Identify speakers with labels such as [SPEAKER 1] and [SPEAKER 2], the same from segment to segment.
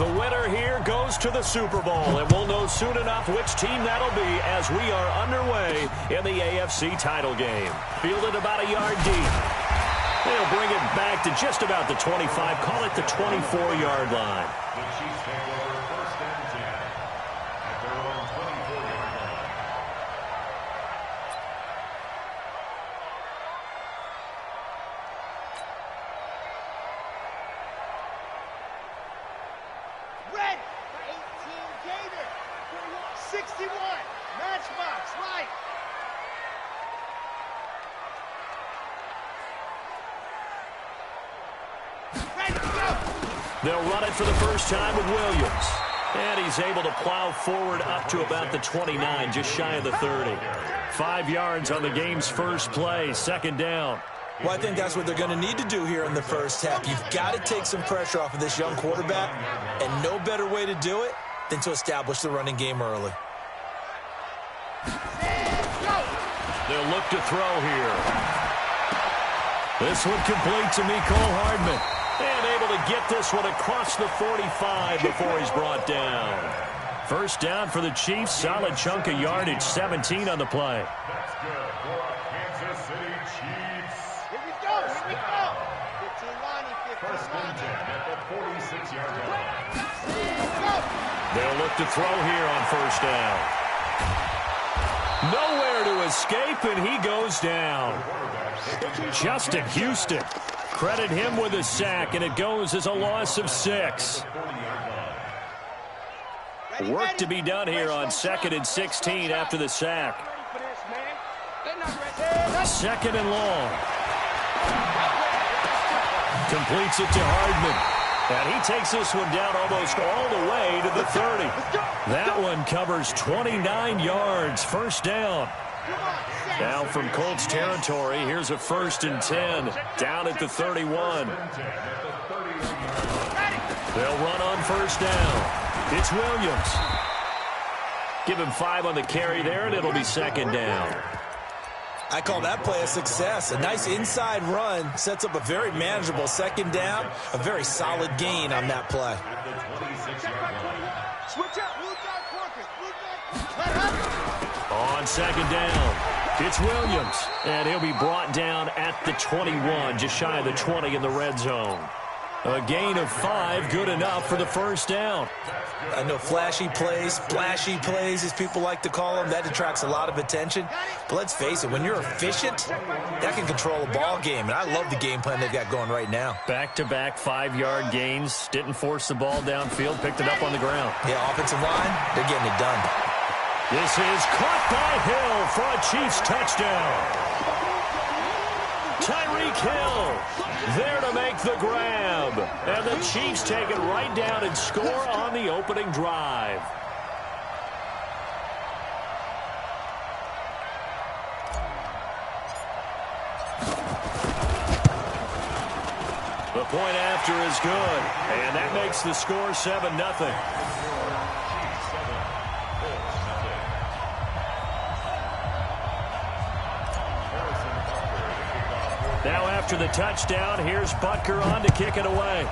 [SPEAKER 1] The winner here goes to the Super Bowl, and we'll know soon enough which team that'll be as we are underway in the AFC title game. Fielded about a yard deep. They'll bring it back to just about the 25, call it the 24-yard line.
[SPEAKER 2] The Chiefs take over first and 10 at their own 24-yard line.
[SPEAKER 3] Red for 18, Gator. 61, Matchbox, right. Ready, go.
[SPEAKER 1] They'll run it for the first time with Williams. And he's able to plow forward up to about the 29, just shy of the 30. 5 yards on the game's first play, second down.
[SPEAKER 4] Well, I think that's what they're going to need to do here in the first half. You've got to take some pressure off of this young quarterback, and no better way to do it than to establish the running game early.
[SPEAKER 1] They'll look to throw here. This one complete to Mecole Hardman. And able to get this one across the 45 before he's brought down. First down for the Chiefs. Solid chunk of yardage, 17 on the play.
[SPEAKER 2] That's good for Kansas City Chiefs.
[SPEAKER 3] Here we go, here we go. 15 lining, 15
[SPEAKER 2] First and 10 at the 46-yard line.
[SPEAKER 1] They'll look to throw here on first down. Nowhere to escape, and he goes down. Justin Houston. Credit him with a sack, and it goes as a loss of 6. Work to be done here on 2nd and 16 after the sack. Second and long. Completes it to Hardman. And he takes this one down almost all the way to the 30. That one covers 29 yards. First down. Now from Colts territory, here's a 1st and 10 down at the 31. They'll run on first down. It's Williams. Give him 5 on the carry there, and it'll be second down.
[SPEAKER 4] I call that play a success. A nice inside run sets up a very manageable second down, a very solid gain on that play.
[SPEAKER 3] Switch up, blue dot corker,
[SPEAKER 1] On second down, it's Williams, and he'll be brought down at the 21, just shy of the 20 in the red zone. A gain of 5, good enough for the first down.
[SPEAKER 4] I know flashy plays, splashy plays, as people like to call them, that attracts a lot of attention. But let's face it, when you're efficient, that can control a ball game. And I love the game plan they've got going right now.
[SPEAKER 1] Back-to-back 5-yard gains. Didn't force the ball downfield, picked it up on the ground.
[SPEAKER 4] Yeah, offensive line, they're getting it done.
[SPEAKER 1] This is caught by Hill for a Chiefs touchdown. Tyreek Hill there to make the grab. And the Chiefs take it right down and score on the opening drive. The point after is good. And that makes the score 7-0. Now after the touchdown, here's Butker on to kick it away.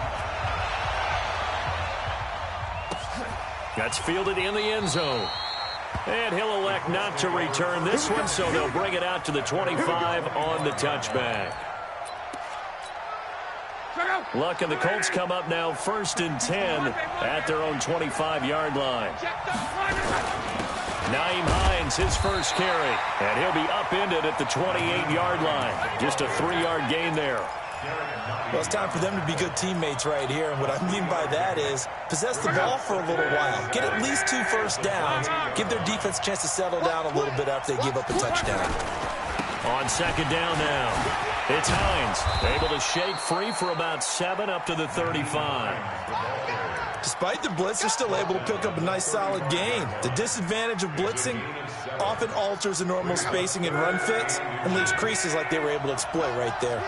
[SPEAKER 1] That's fielded in the end zone. And he'll elect not to return this one, so they'll bring it out to the 25 on the touchback. Luck and the Colts come up now 1st and 10 at their own 25-yard line. Nyheim Hines, his first carry, and he'll be upended at the 28-yard line. Just a 3-yard gain there.
[SPEAKER 4] Well, it's time for them to be good teammates right here, and what I mean by that is possess the ball for a little while. Get at least 2 first downs. Give their defense a chance to settle down a little bit after they give up a touchdown.
[SPEAKER 1] On second down now, it's Hines, able to shake free for about 7 up to the 35.
[SPEAKER 4] Despite the blitz, they're still able to pick up a nice solid gain. The disadvantage of blitzing often alters the normal spacing and run fits and leaves creases like they were able to exploit right there.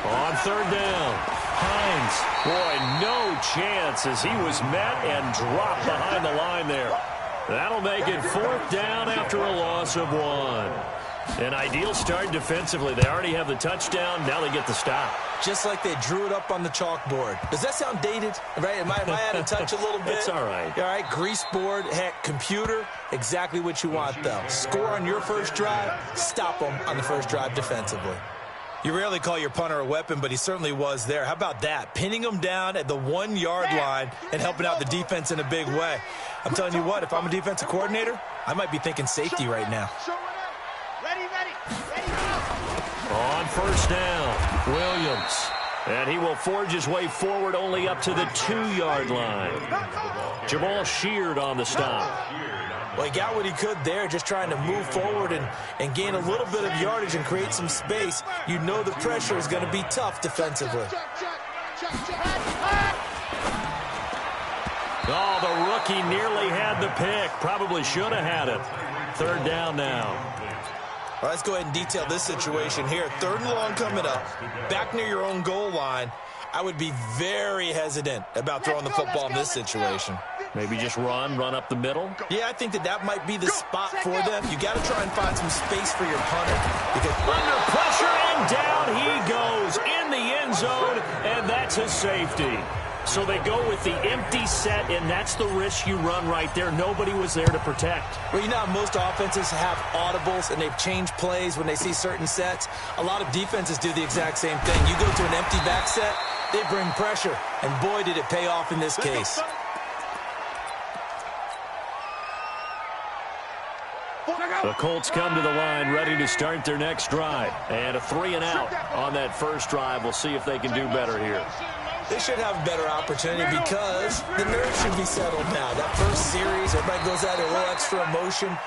[SPEAKER 1] On third down, Hines, boy, no chance as he was met and dropped behind the line there. That'll make it 4th down after a loss of 1. An ideal start defensively. They already have the touchdown. Now they get the stop.
[SPEAKER 4] Just like they drew it up on the chalkboard. Does that sound dated? Right? Am I out of touch a little bit?
[SPEAKER 1] It's all right.
[SPEAKER 4] All right, grease board, heck, computer, exactly what you want, though. Score on your first drive, stop them on the first drive defensively. You rarely call your punter a weapon, but he certainly was there. How about that? Pinning him down at the 1-yard line and helping out the defense in a big way. I'm telling you what, if I'm a defensive coordinator, I might be thinking safety right now.
[SPEAKER 3] Ready, go.
[SPEAKER 1] On 1st down, Williams. And he will forge his way forward only up to the 2-yard line. Jamal Sheard on the stop.
[SPEAKER 4] Well, he got what he could there, just trying to move forward and gain a little bit of yardage and create some space. You know the pressure is going to be tough defensively.
[SPEAKER 1] Oh, the rookie nearly had the pick. Probably should have had it. 3rd down now.
[SPEAKER 4] All right, let's go ahead and detail this situation here. 3rd and long coming up. Back near your own goal line. I would be very hesitant about throwing the football in this situation.
[SPEAKER 1] Maybe just run up the middle?
[SPEAKER 4] Yeah, I think that might be the spot for them. You got to try and find some space for your punter. Because
[SPEAKER 1] under pressure, and down he goes in the end zone, and that's a safety. So they go with the empty set, and that's the risk you run right there. Nobody was there to protect.
[SPEAKER 4] Well, you know how most offenses have audibles, and they've changed plays when they see certain sets. A lot of defenses do the exact same thing. You go to an empty back set, they bring pressure, and boy, did it pay off in this case.
[SPEAKER 1] The Colts come to the line ready to start their next drive. And a 3-and-out on that first drive. We'll see if they can do better here.
[SPEAKER 4] They should have a better opportunity because the nerves should be settled now. That first series, everybody goes out a little extra emotion.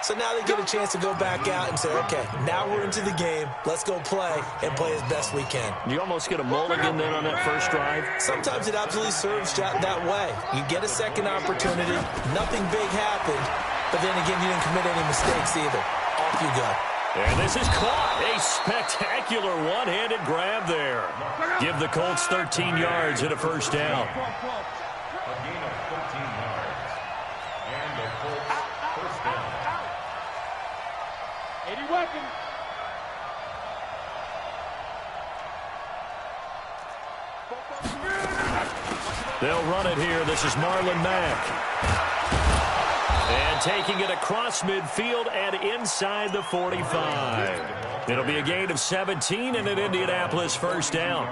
[SPEAKER 4] So now they get a chance to go back out and say, okay, now we're into the game. Let's go play and play as best we can.
[SPEAKER 1] You almost get a mulligan then on that first drive?
[SPEAKER 4] Sometimes it absolutely serves that way. You get a second opportunity. Nothing big happened. But then again, you didn't commit any mistakes either. Off you go.
[SPEAKER 1] And this is caught. A spectacular one-handed grab there. Give the Colts 13 yards and a 1st down.
[SPEAKER 2] A gain of 13 yards. And the Colts 1st down.
[SPEAKER 3] 80 weapon.
[SPEAKER 1] They'll run it here. This is Marlon Mack. And taking it across midfield and inside the 45. It'll be a gain of 17 and an Indianapolis 1st down.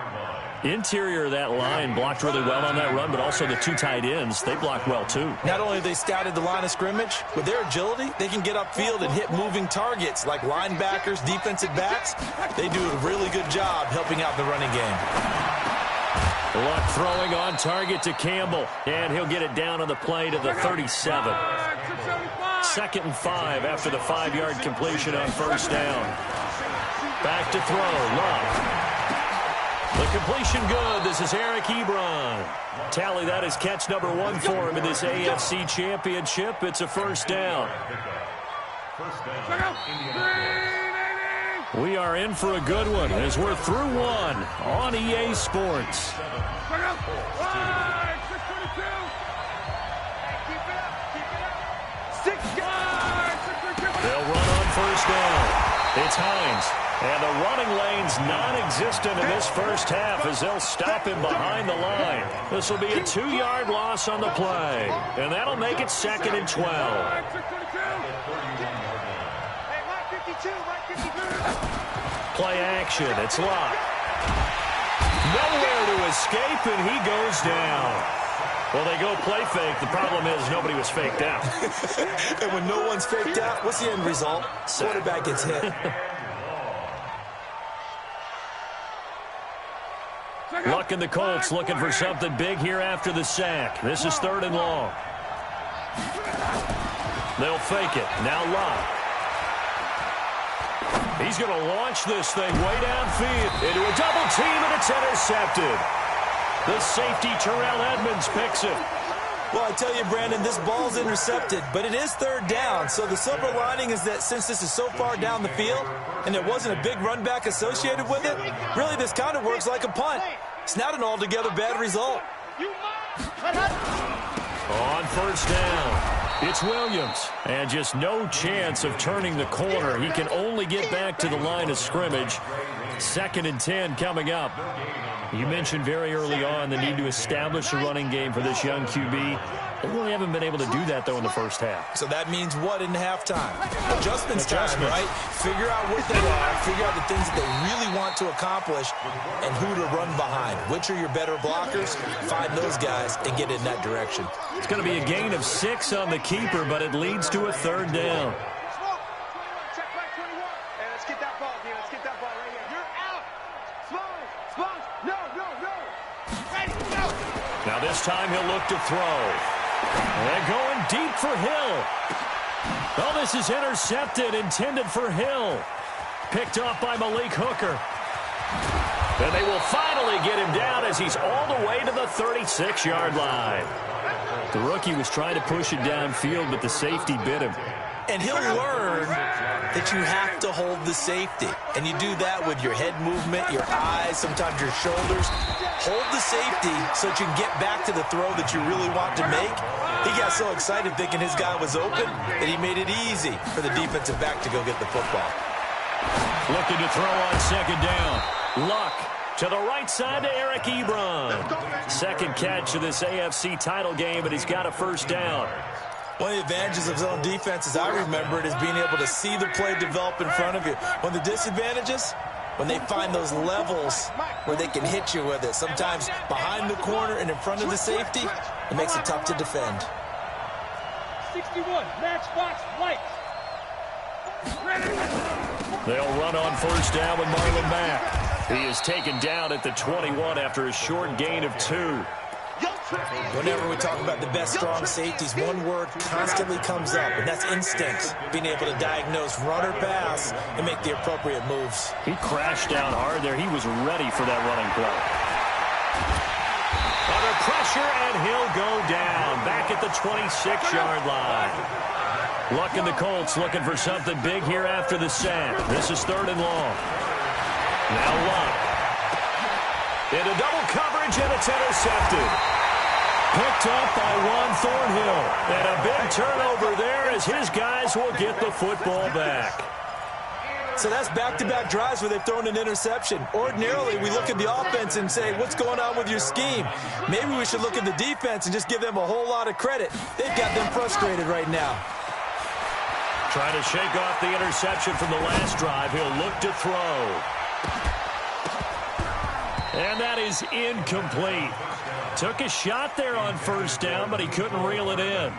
[SPEAKER 1] Interior of that line blocked really well on that run, but also the 2 tight ends, they blocked well too.
[SPEAKER 4] Not only have they scouted the line of scrimmage, with their agility, they can get upfield and hit moving targets like linebackers, defensive backs. They do a really good job helping out the running game.
[SPEAKER 1] Luck throwing on target to Campbell, and he'll get it down on the play to the 37. 2nd and 5 after the 5-yard completion on 1st down. Back to throw, Luck. The completion good. This is Eric Ebron. Tally, that is catch number 1 for him in this AFC Championship. It's a 1st down. We are in for a good one as we're through 1 on EA Sports. They'll run on 1st down. It's Hines. And the running lane's non-existent in this first half as they'll stop him behind the line. This will be a 2-yard loss on the play. And that'll make it 2nd and 12. Play action. It's Locke. Nowhere to escape, and he goes down. Well, they go play fake. The problem is nobody was faked out.
[SPEAKER 4] And when no one's faked out, what's the end result? Quarterback gets hit.
[SPEAKER 1] Luck and the Colts looking for something big here after the sack. This is 3rd and long. They'll fake it. Now Luck. He's going to launch this thing way downfield into a double team, and it's intercepted. The safety, Terrell Edmonds, picks it.
[SPEAKER 4] Well, I tell you, Brandon, this ball's intercepted, but it is 3rd down. So the silver lining is that since this is so far down the field and there wasn't a big run back associated with it, really this kind of works like a punt. It's not an altogether bad result.
[SPEAKER 1] On 1st down. It's Williams, and just no chance of turning the corner. He can only get back to the line of scrimmage. 2nd and 10 coming up. You mentioned very early on the need to establish a running game for this young QB. They really haven't been able to do that, though, in the first half.
[SPEAKER 4] So that means what in halftime? Adjustments time, right? Figure out what they are, figure out the things that they really want to accomplish, and who to run behind. Which are your better blockers? Find those guys and get in that direction.
[SPEAKER 1] It's going to be a gain of 6 on the keeper, but it leads to a 3rd down. Now this time he'll look to throw. And going deep for Hill. Oh, this is intercepted, intended for Hill. Picked off by Malik Hooker. And they will finally get him down as he's all the way to the 36-yard line. The rookie was trying to push it downfield, but the safety bit him.
[SPEAKER 4] And he'll learn that you have to hold the safety. And you do that with your head movement, your eyes, sometimes your shoulders. Hold the safety so that you can get back to the throw that you really want to make. He got so excited thinking his guy was open that he made it easy for the defensive back to go get the football.
[SPEAKER 1] Looking to throw on 2nd down. Luck to the right side to Eric Ebron. 2nd catch of this AFC title game, and he's got a 1st down.
[SPEAKER 4] One of the advantages of zone defense, as I remember it, is being able to see the play develop in front of you. One of the disadvantages, when they find those levels where they can hit you with it, sometimes behind the corner and in front of the safety, it makes it tough to defend.
[SPEAKER 3] 61, matchbox lights.
[SPEAKER 1] They'll run on 1st down with Marlon Mack. He is taken down at the 21 after a short gain of 2.
[SPEAKER 4] Whenever we talk about the best strong safeties, one word constantly comes up, and that's instinct. Being able to diagnose run or pass and make the appropriate moves.
[SPEAKER 1] He crashed down hard there. He was ready for that running play. Under pressure, and he'll go down back at the 26-yard line. Luck in the Colts looking for something big here after the sack. This is 3rd and long. Now Luck. Into double coverage, and it's intercepted. Picked up by Juan Thornhill. And a big turnover there as his guys will get the football back.
[SPEAKER 4] So that's back-to-back drives where they've thrown an interception. Ordinarily, we look at the offense and say, what's going on with your scheme? Maybe we should look at the defense and just give them a whole lot of credit. They've got them frustrated right now.
[SPEAKER 1] Trying to shake off the interception from the last drive. He'll look to throw. And that is incomplete. Took a shot there on 1st down, but he couldn't reel it in.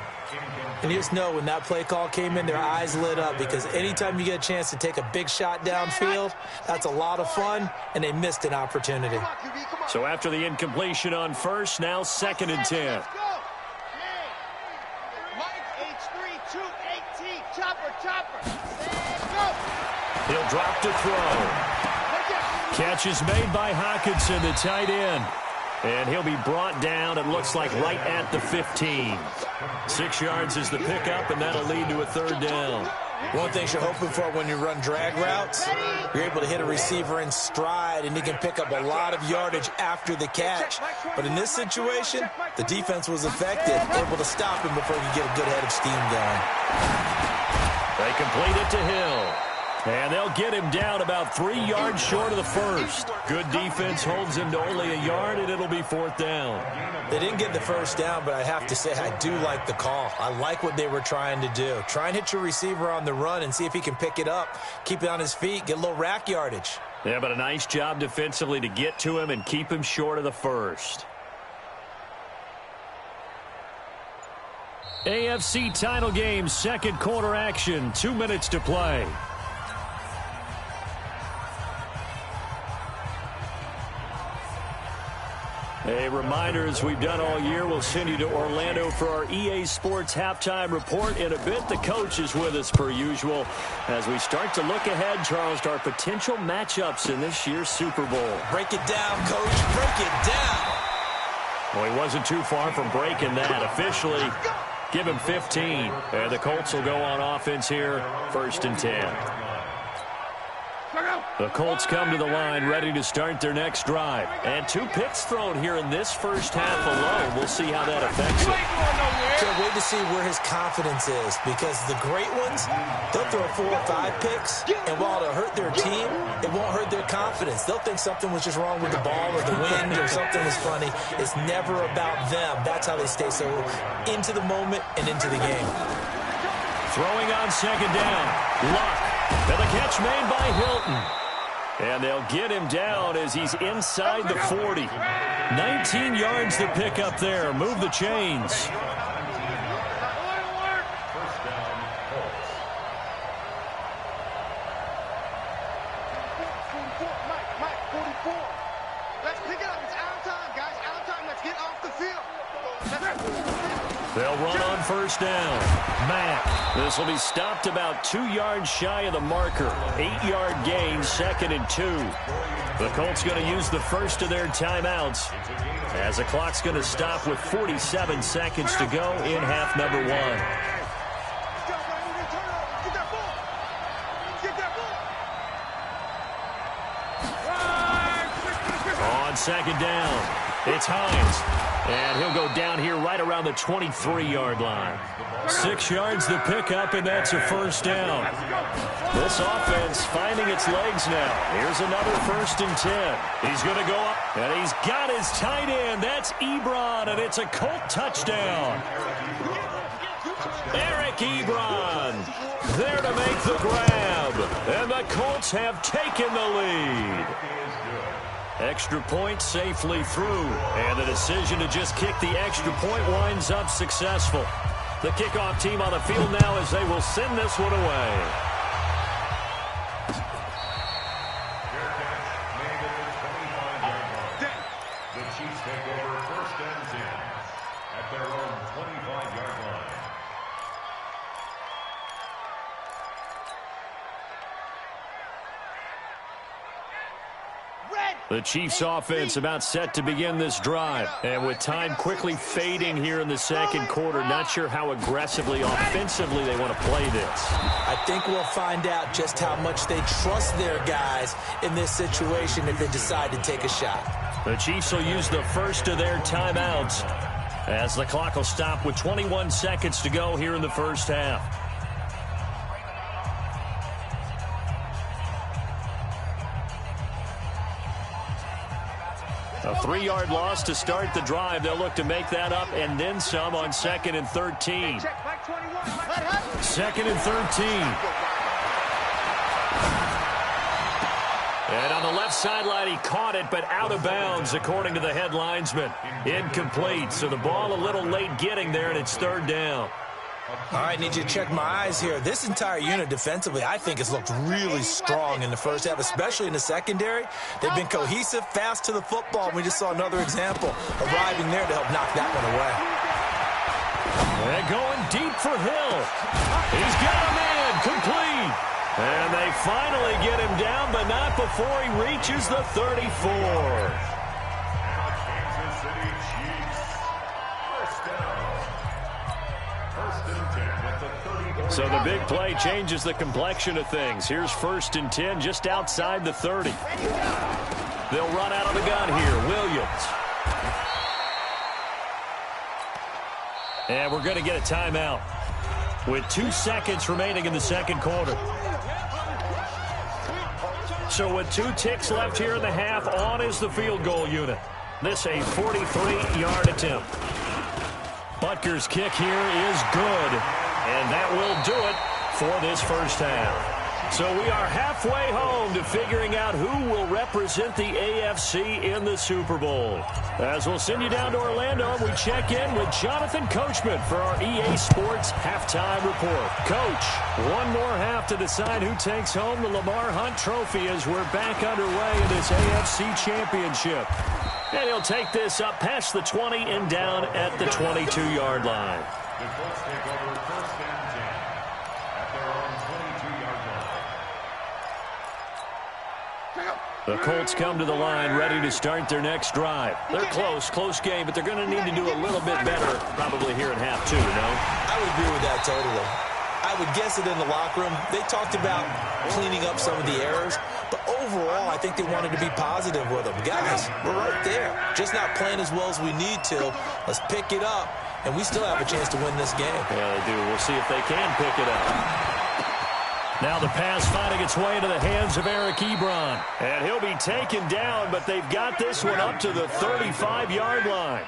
[SPEAKER 4] And you just know when that play call came in, their eyes lit up, because anytime you get a chance to take a big shot downfield, that's a lot of fun, and they missed an opportunity.
[SPEAKER 1] So after the incompletion on 1st, now 2nd and 10. He'll drop to throw. Catch is made by Hockenson, the tight end. And he'll be brought down, it looks like, right at the 15. 6 yards is the pickup, and that'll lead to a 3rd down.
[SPEAKER 4] One thing you're hoping for when you run drag routes, you're able to hit a receiver in stride, and he can pick up a lot of yardage after the catch. But in this situation, the defense was effective, able to stop him before he could get a good head of steam going.
[SPEAKER 1] They complete it to Hill. And they'll get him down about 3 yards short of the 1st. Good defense holds him to only a yard, and it'll be 4th down.
[SPEAKER 4] They didn't get the 1st down, but I have to say I do like the call. I like what they were trying to do. Try and hit your receiver on the run and see if he can pick it up. Keep it on his feet, get a little rack yardage.
[SPEAKER 1] Yeah, but a nice job defensively to get to him and keep him short of the 1st. AFC title game, 2nd quarter action, 2 minutes to play. A reminder, as we've done all year, we'll send you to Orlando for our EA Sports halftime report in a bit. The coach is with us per usual as we start to look ahead, Charles, to our potential matchups in this year's Super Bowl.
[SPEAKER 4] Break it down, Coach. Break it down.
[SPEAKER 1] Well, he wasn't too far from breaking that. Officially, give him 15. And the Colts will go on offense here, 1st and 10. The Colts come to the line ready to start their next drive. And 2 picks thrown here in this first half alone. We'll see how that affects it.
[SPEAKER 4] Can't wait to see where his confidence is, because the great ones, they'll throw 4 or 5 picks, and while it'll hurt their team, it won't hurt their confidence. They'll think something was just wrong with the ball or the wind or something was funny. It's never about them. That's how they stay so into the moment and into the game.
[SPEAKER 1] Throwing on second down. Luck. And the catch made by Hilton. And they'll get him down as he's inside the 40. 19 yards to pick up there. Move the chains.
[SPEAKER 2] First down, Colts.
[SPEAKER 5] Mike, 44. Let's pick it up. It's out of time, guys. Out of time. Let's get off the field.
[SPEAKER 1] They'll run on first down. Mack. This will be stopped about 2 yards shy of the marker. 8-yard gain, 2nd and 2. The Colts going to use the first of their timeouts as the clock's going to stop with 47 seconds to go in half number 1. On second down, it's Hines. And he'll go down here right around the 23-yard line. 6 yards to pick up, and that's a first down. This offense finding its legs now. Here's another 1st and 10. He's going to go up, and he's got his tight end. That's Ebron, and it's a Colt touchdown. Eric Ebron there to make the grab, and the Colts have taken the lead. Extra point safely through, and the decision to just kick the extra point winds up successful. The kickoff team on the field now as they will send this one away.
[SPEAKER 2] The Chiefs take over 1st and 10 at their own 25-yard line.
[SPEAKER 1] The Chiefs offense about set to begin this drive. And with time quickly fading here in the second quarter, not sure how aggressively, offensively they want to play this.
[SPEAKER 4] I think we'll find out just how much they trust their guys in this situation if they decide to take a shot.
[SPEAKER 1] The Chiefs will use the first of their timeouts as the clock will stop with 21 seconds to go here in the first half. A 3-yard loss to start the drive. They'll look to make that up and then some on 2nd and 13. 2nd and 13. And on the left sideline, he caught it, but out of bounds, according to the head linesman. Incomplete, so the ball a little late getting there, and it's 3rd down.
[SPEAKER 4] All right, need you to check my eyes here. This entire unit defensively, I think, has looked really strong in the first half, especially in the secondary. They've been cohesive, fast to the football. We just saw another example arriving there to help knock that one away.
[SPEAKER 1] They're going deep for Hill. He's got a man complete. And they finally get him down, but not before he reaches the 34.
[SPEAKER 2] Kansas City Chiefs. First down. 1st and 10 at the 30.
[SPEAKER 1] So the big play changes the complexion of things. Here's 1st and 10 just outside the 30. They'll run out of the gun here. Williams. And we're going to get a timeout with 2 seconds remaining in the second quarter. So with 2 ticks left here in the half, on is the field goal unit. This a 43-yard attempt. Butker's kick here is good, and that will do it for this first half. So we are halfway home to figuring out who will represent the AFC in the Super Bowl. As we'll send you down to Orlando, we check in with Jonathan Coachman for our EA Sports Halftime Report. Coach, one more half to decide who takes home the Lamar Hunt Trophy as we're back underway in this AFC Championship. And he'll take this up past the 20 and down at the 22-yard line.
[SPEAKER 2] The Colts take over 1st and 10 at their own 22-yard line.
[SPEAKER 1] The Colts come to the line ready to start their next drive. They're close game, but they're going to need to do a little bit better probably here in half 2, no?
[SPEAKER 4] I would agree with that totally. I would guess that in the locker room, they talked about cleaning up some of the errors, but overall, I think they wanted to be positive with them. Guys, we're right there. Just not playing as well as we need to. Let's pick it up, and we still have a chance to win this game.
[SPEAKER 1] Yeah, they do. We'll see if they can pick it up. Now the pass finding its way into the hands of Eric Ebron. And he'll be taken down, but they've got this one up to the 35-yard line.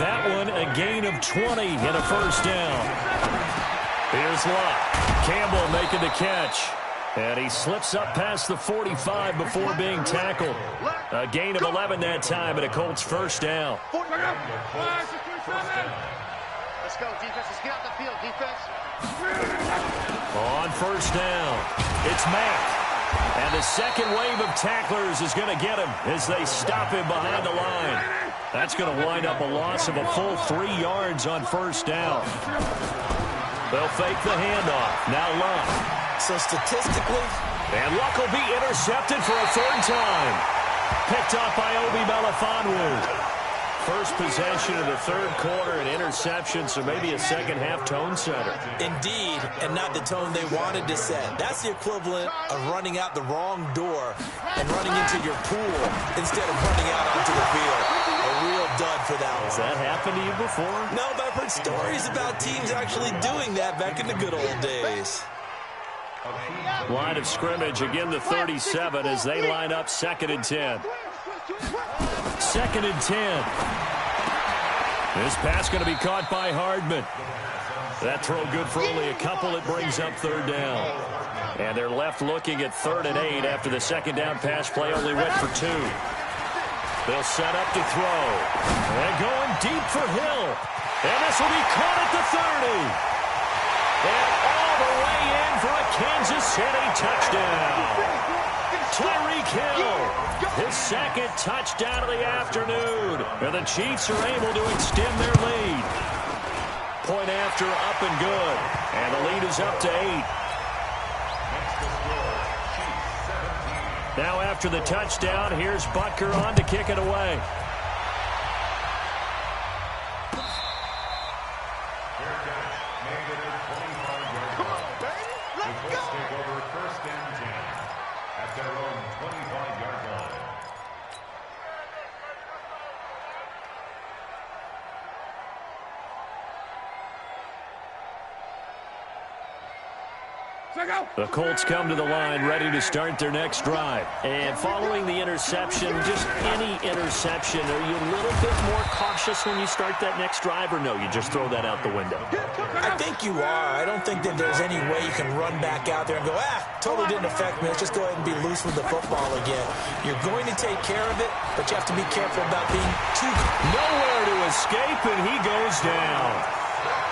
[SPEAKER 1] That one a gain of 20 and a first down. Here's Luck. Campbell making the catch. And he slips up past the 45 before being tackled. A gain of 11 that time and a Colts first down.
[SPEAKER 5] Let's go, defense. Let's get out the field, defense.
[SPEAKER 1] On first down, it's Mack. And the second wave of tacklers is going to get him as they stop him behind the line. That's going to wind up a loss of a full 3 yards on first down. They'll fake the handoff. Now Luck.
[SPEAKER 4] So statistically,
[SPEAKER 1] and Luck will be intercepted for a third time. Picked up by Obi Melifonwu. First possession of the third quarter, an interception, so maybe a second-half tone setter.
[SPEAKER 4] Indeed, and not the tone they wanted to set. That's the equivalent of running out the wrong door and running into your pool instead of running out onto the field. A real dud for that one.
[SPEAKER 1] Has that happened to you before?
[SPEAKER 4] No, but I've heard stories about teams actually doing that back in the good old days.
[SPEAKER 1] Line of scrimmage, again the 37 as they line up 2nd and 10. 2nd and 10. This pass going to be caught by Hardman. That throw good for only a couple. It brings up third down. And they're left looking at 3rd and 8 after the second down pass play only went for 2. They'll set up to throw. And going deep for Hill. And this will be caught at the 30. And all the way in for a Kansas City touchdown. Tyreek Hill, his second touchdown of the afternoon. And the Chiefs are able to extend their lead. Point after up and good. And the lead is up to 8. Now after the touchdown, here's Butker on to kick it away. The Colts come to the line ready to start their next drive. And following the interception, just any interception, are you a little bit more cautious when you start that next drive, or no, you just throw that out the window?
[SPEAKER 4] I think you are. I don't think that there's any way you can run back out there and go, totally didn't affect me. Let's just go ahead and be loose with the football again. You're going to take care of it, but you have to be careful about being too...
[SPEAKER 1] Nowhere to escape, and he goes down.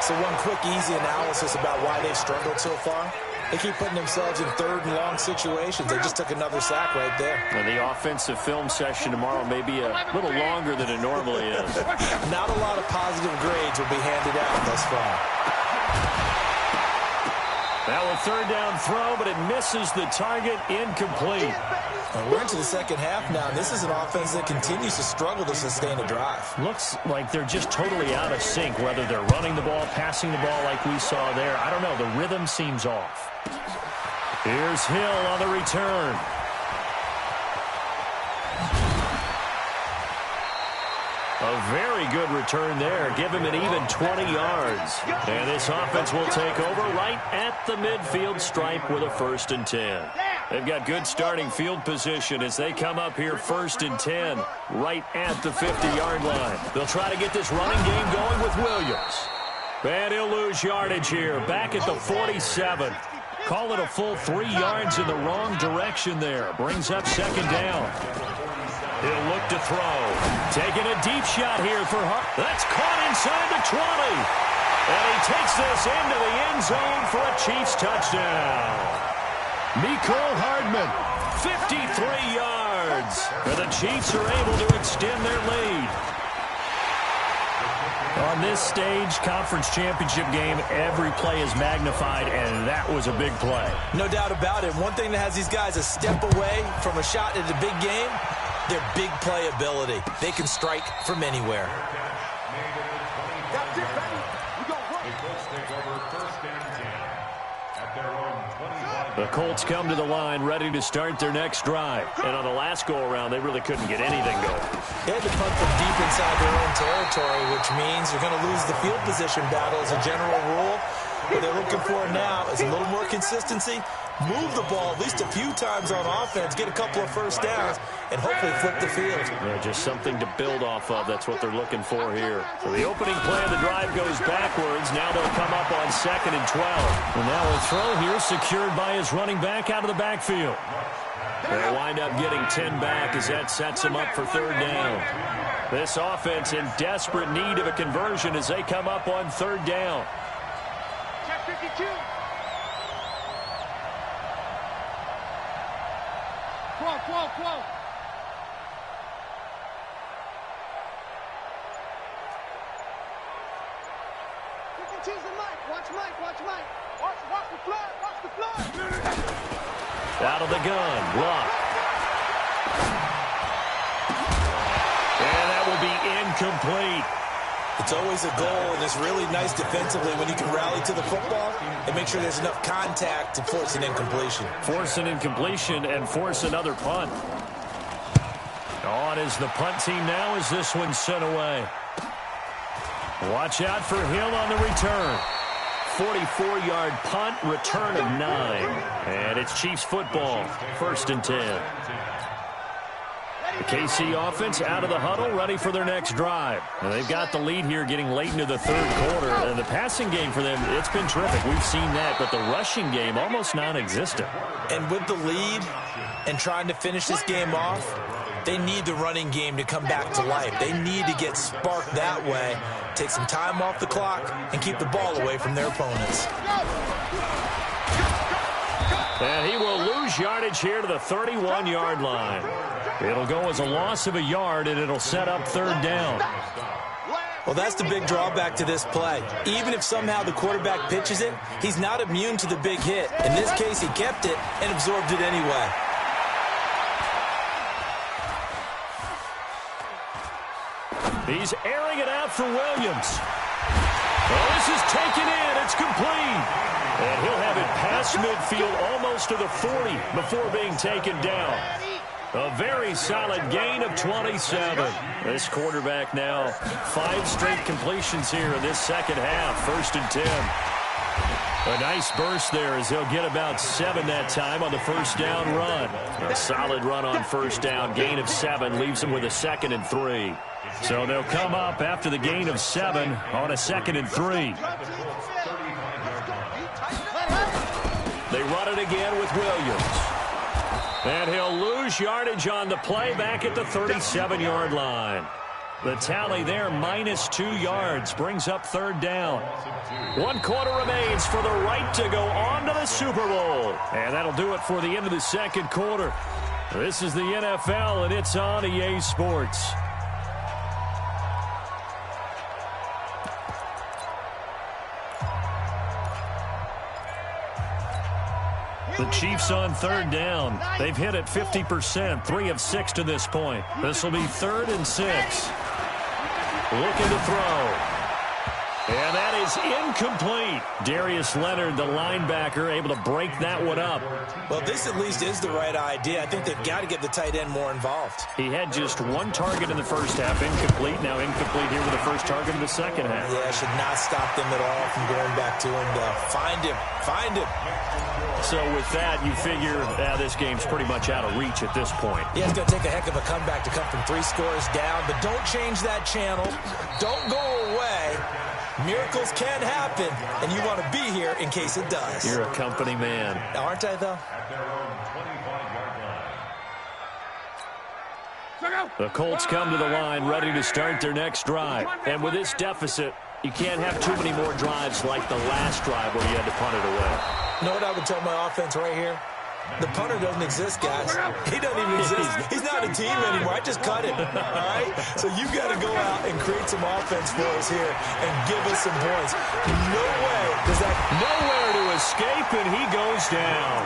[SPEAKER 4] So one quick, easy analysis about why they've struggled so far. They keep putting themselves in 3rd and long situations. They just took another sack right there.
[SPEAKER 1] And the offensive film session tomorrow may be a little longer than it normally is.
[SPEAKER 4] Not a lot of positive grades will be handed out thus far.
[SPEAKER 1] Now a 3rd down throw, but it misses the target, incomplete.
[SPEAKER 4] And we're into the second half now, and this is an offense that continues to struggle to sustain a drive.
[SPEAKER 1] Looks like they're just totally out of sync, whether they're running the ball, passing the ball like we saw there. I don't know. The rhythm seems off. Here's Hill on the return. A very good return there. Give him an even 20 yards. And this offense will take over right at the midfield stripe with a 1st and 10. They've got good starting field position as they come up here 1st and 10 right at the 50-yard line. They'll try to get this running game going with Williams. And he'll lose yardage here back at the 47. Call it a full 3 yards in the wrong direction there. Brings up 2nd down. He'll look to throw. Taking a deep shot here for Hart. That's caught inside the 20. And he takes this into the end zone for a Chiefs touchdown. Mecole Hardman, 53 yards. And the Chiefs are able to extend their lead. On this stage, conference championship game, every play is magnified, and that was a big play.
[SPEAKER 4] No doubt about it. One thing that has these guys a step away from a shot at a big game, their big play ability. They can strike from anywhere.
[SPEAKER 1] The Colts come to the line ready to start their next drive. And on the last go-around, they really couldn't get anything going.
[SPEAKER 4] They had to punt from deep inside their own territory, which means you're going to lose the field position battle as a general rule. What they're looking for now is a little more consistency, move the ball at least a few times on offense, get a couple of first downs, and hopefully flip the field.
[SPEAKER 1] Yeah, just something to build off of. That's what they're looking for here. So the opening play of the drive goes backwards. Now they'll come up on 2nd and 12. And now a throw here secured by his running back out of the backfield. They'll wind up getting 10 back as that sets him up for 3rd down. This offense in desperate need of a conversion as they come up on 3rd down.
[SPEAKER 5] Check 52. Whoa. 52's the Mike. Watch Mike. Watch the flood.
[SPEAKER 1] Out of the gun. Block. And that will be incomplete.
[SPEAKER 4] It's always a goal, and it's really nice defensively when you can rally to the football and make sure there's enough contact to force an incompletion.
[SPEAKER 1] Force an incompletion and force another punt. On is the punt team now as this one's sent away. Watch out for Hill on the return. 44-yard punt, return of 9. And it's Chiefs football, 1st and 10. The KC offense out of the huddle, ready for their next drive. And they've got the lead here getting late into the 3rd quarter. And the passing game for them, it's been terrific. We've seen that, but the rushing game almost non-existent.
[SPEAKER 4] And with the lead and trying to finish this game off, they need the running game to come back to life. They need to get sparked that way, take some time off the clock, and keep the ball away from their opponents.
[SPEAKER 1] And he will lose yardage here to the 31-yard line. It'll go as a loss of a yard, and it'll set up 3rd down.
[SPEAKER 4] Well, that's the big drawback to this play. Even if somehow the quarterback pitches it, he's not immune to the big hit. In this case, he kept it and absorbed it anyway.
[SPEAKER 1] He's airing it out for Williams. Oh, this is taken in. It's complete. And he'll have it past midfield almost to the 40 before being taken down. A very solid gain of 27. This quarterback now 5 straight completions here in this 2nd half. 1st and 10. A nice burst there as he'll get about 7 that time on the 1st down run. A solid run on 1st down. Gain of 7 leaves him with a 2nd and 3. So they'll come up after the gain of 7 on a 2nd and 3. They run it again with Williams. And he'll lose yardage on the play back at the 37-yard line. The tally there, -2 yards, brings up 3rd down. 1 quarter remains for the right to go on to the Super Bowl. And that'll do it for the end of the 2nd quarter. This is the NFL, and it's on EA Sports. The Chiefs on 3rd down. They've hit it 50%, 3 of 6 to this point. This will be 3rd and 6. Looking to throw. And that is incomplete. Darius Leonard, the linebacker, able to break that one up.
[SPEAKER 4] Well, this at least is the right idea. I think they've got to get the tight end more involved.
[SPEAKER 1] He had just 1 target in the 1st half, incomplete. Now incomplete here with the 1st target in the 2nd half.
[SPEAKER 4] Yeah, should not stop them at all from going back to him to find him.
[SPEAKER 1] So with that, you figure this game's pretty much out of reach at this point.
[SPEAKER 4] Yeah, it's going to take a heck of a comeback to come from 3 scores down, but don't change that channel. Don't go away. Miracles can happen, and you want to be here in case it does.
[SPEAKER 1] You're a company man.
[SPEAKER 4] Aren't I, though?
[SPEAKER 1] The Colts come to the line ready to start their next drive. And with this deficit, you can't have too many more drives like the last drive where you had to punt it away.
[SPEAKER 4] You know what I would tell my offense right here? The punter doesn't exist, guys. He doesn't even exist. He's not a team anymore. I just cut him, all right? So you got to go out and create some offense for us here and give us some points. No way does that...
[SPEAKER 1] Nowhere to escape, and he goes down.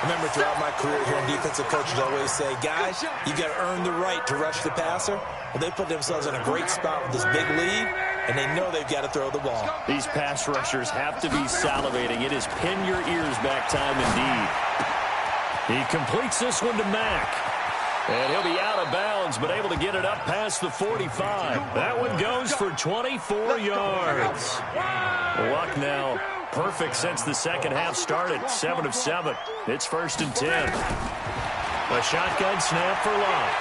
[SPEAKER 4] Remember, throughout my career here, defensive coaches always say, guys, you got to earn the right to rush the passer. Well, they put themselves in a great spot with this big lead, and they know they've got to throw the ball.
[SPEAKER 1] These pass rushers have to be salivating. It is pin your ears back time indeed. He completes this one to Mack. And he'll be out of bounds, but able to get it up past the 45. That one goes for 24 yards. Luck now perfect since the second half started. 7 of 7. It's 1st and 10. A shotgun snap for Luck.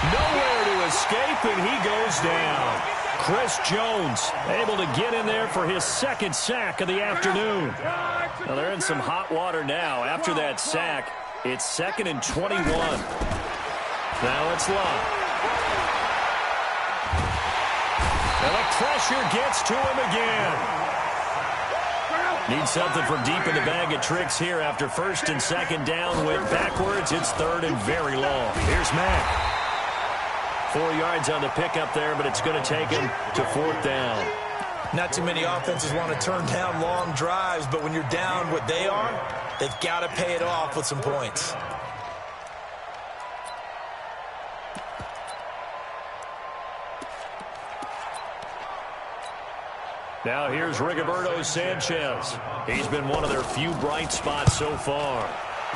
[SPEAKER 1] Nowhere to escape, and he goes down. Chris Jones able to get in there for his second sack of the afternoon. Well, they're in some hot water now. After that sack, it's 2nd and 21. Now it's Luck. And the pressure gets to him again. Needs something from deep in the bag of tricks here after 1st and 2nd down. Went backwards. It's 3rd and very long. Here's Mack. 4 yards on the pickup there, but it's going to take him to 4th down.
[SPEAKER 4] Not too many offenses want to turn down long drives, but when you're down what they are, they've got to pay it off with some points.
[SPEAKER 1] Now here's Rigoberto Sanchez. He's been one of their few bright spots so far.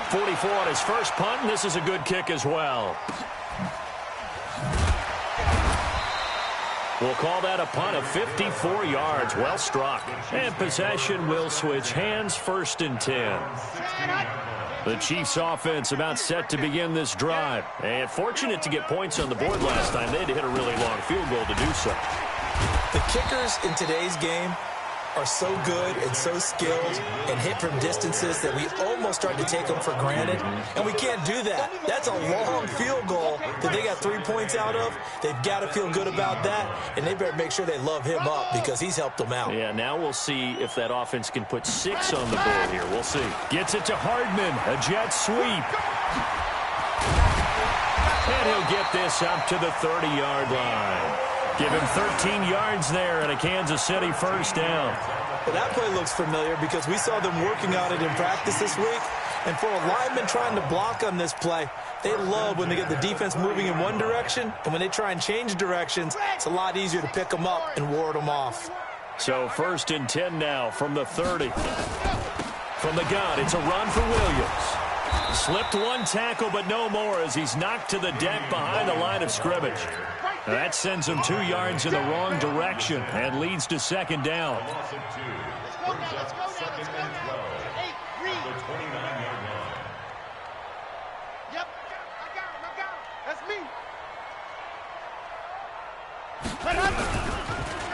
[SPEAKER 1] 44 on his first punt, and this is a good kick as well. We'll call that a punt of 54 yards. Well struck. And possession will switch hands. 1st and 10. The Chiefs offense about set to begin this drive. And fortunate to get points on the board last time. They had to hit a really long field goal to do so.
[SPEAKER 4] The kickers in today's game are so good and so skilled and hit from distances that we almost start to take them for granted, and we can't do that. That's a long field goal that they got 3 points out of. They've got to feel good about that, and they better make sure they love him up because he's helped them out.
[SPEAKER 1] Yeah, now we'll see if that offense can put 6 on the board here. We'll see. Gets it to Hardman, a jet sweep. And he'll get this up to the 30-yard line. Give him 13 yards there and a Kansas City 1st down.
[SPEAKER 4] Well, that play looks familiar because we saw them working on it in practice this week. And for a lineman trying to block on this play, they love when they get the defense moving in one direction. And when they try and change directions, it's a lot easier to pick them up and ward them off.
[SPEAKER 1] So 1st and 10 now from the 30. From the gun, it's a run for Williams. Slipped one tackle, but no more as he's knocked to the deck behind the line of scrimmage. That sends him 2 yards in the wrong direction and leads to 2nd down.
[SPEAKER 5] Let's go now, let's go now, let's go now. Hey, read. Yep, I got him. That's me.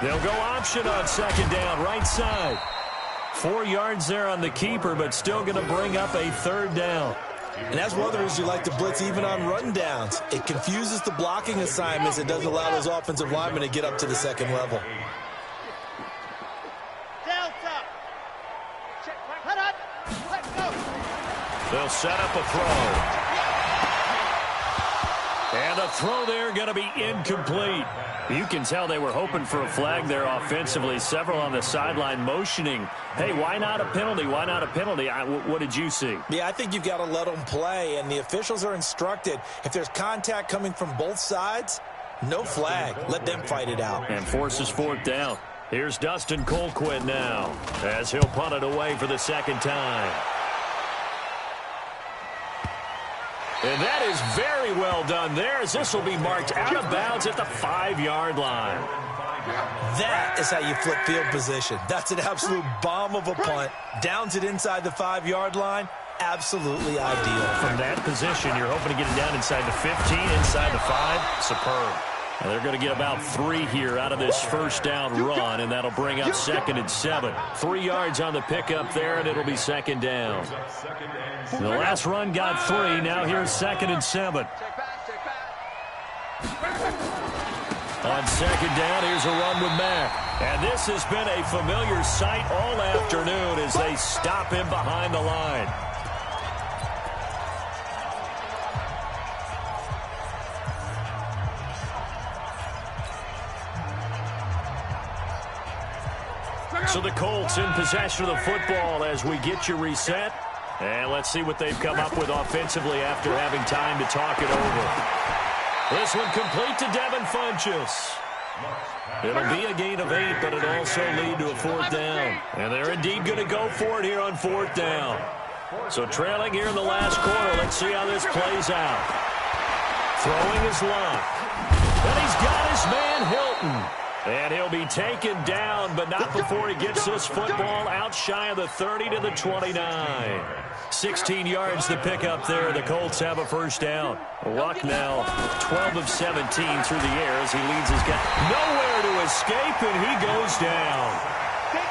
[SPEAKER 1] They'll go option on 2nd down, right side. 4 yards there on the keeper, but still going to bring up a 3rd down.
[SPEAKER 4] And that's one of the reasons you like to blitz even on run downs. It confuses the blocking assignments. It doesn't allow those offensive linemen to get up to the 2nd level.
[SPEAKER 5] Delta. Cut up. Let's go.
[SPEAKER 1] They'll set up a throw. And a throw there going to be incomplete. You can tell they were hoping for a flag there offensively. Several on the sideline motioning, hey, why not a penalty? Why not a penalty? What did you see?
[SPEAKER 4] Yeah, I think you've got to let them play, and the officials are instructed. If there's contact coming from both sides, no flag. Let them fight it out.
[SPEAKER 1] And forces 4th down. Here's Dustin Colquitt now as he'll punt it away for the 2nd time. And that is very well done there as this will be marked out of bounds at the 5-yard line.
[SPEAKER 4] That is how you flip field position. That's an absolute bomb of a punt. Downs it inside the 5-yard line. Absolutely ideal.
[SPEAKER 1] From that position, you're hoping to get it down inside the 15, inside the 5. Superb. Now they're going to get about 3 here out of this 1st down run, and that'll bring up 2nd and 7. 3 yards on the pickup there, and it'll be 2nd down. The last run got 3. Now here's 2nd and 7. On 2nd down, here's a run with Mack. And this has been a familiar sight all afternoon as they stop him behind the line. So the Colts in possession of the football as we get you reset. And let's see what they've come up with offensively after having time to talk it over. This one complete to Devin Funchess. It'll be a gain of 8, but it'll also lead to a 4th down. And they're indeed going to go for it here on 4th down. So trailing here in the last quarter. Let's see how this plays out. Throwing his line. And he's got his man Hilton. And he'll be taken down, but not before he gets this football out shy of the 30 to the 29. 16 yards to pick up there. The Colts have a 1st down. Luck now 12 of 17 through the air as he leads his guy. Nowhere to escape, and he goes down.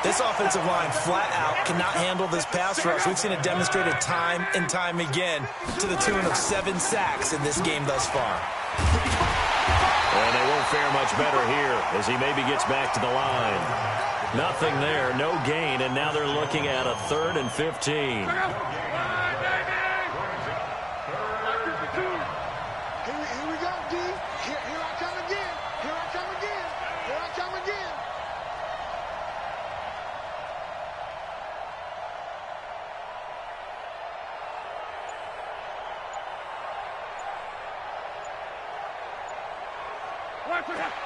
[SPEAKER 4] This offensive line flat out cannot handle this pass rush. We've seen it demonstrated time and time again to the tune of 7 sacks in this game thus far.
[SPEAKER 1] And they won't fare much better here as he maybe gets back to the line. Nothing there, no gain, and now they're looking at a 3rd and 15.
[SPEAKER 5] Here we go, D. Here I come again. Here I come again. Here I come again.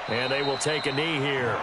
[SPEAKER 1] And they will take a knee here.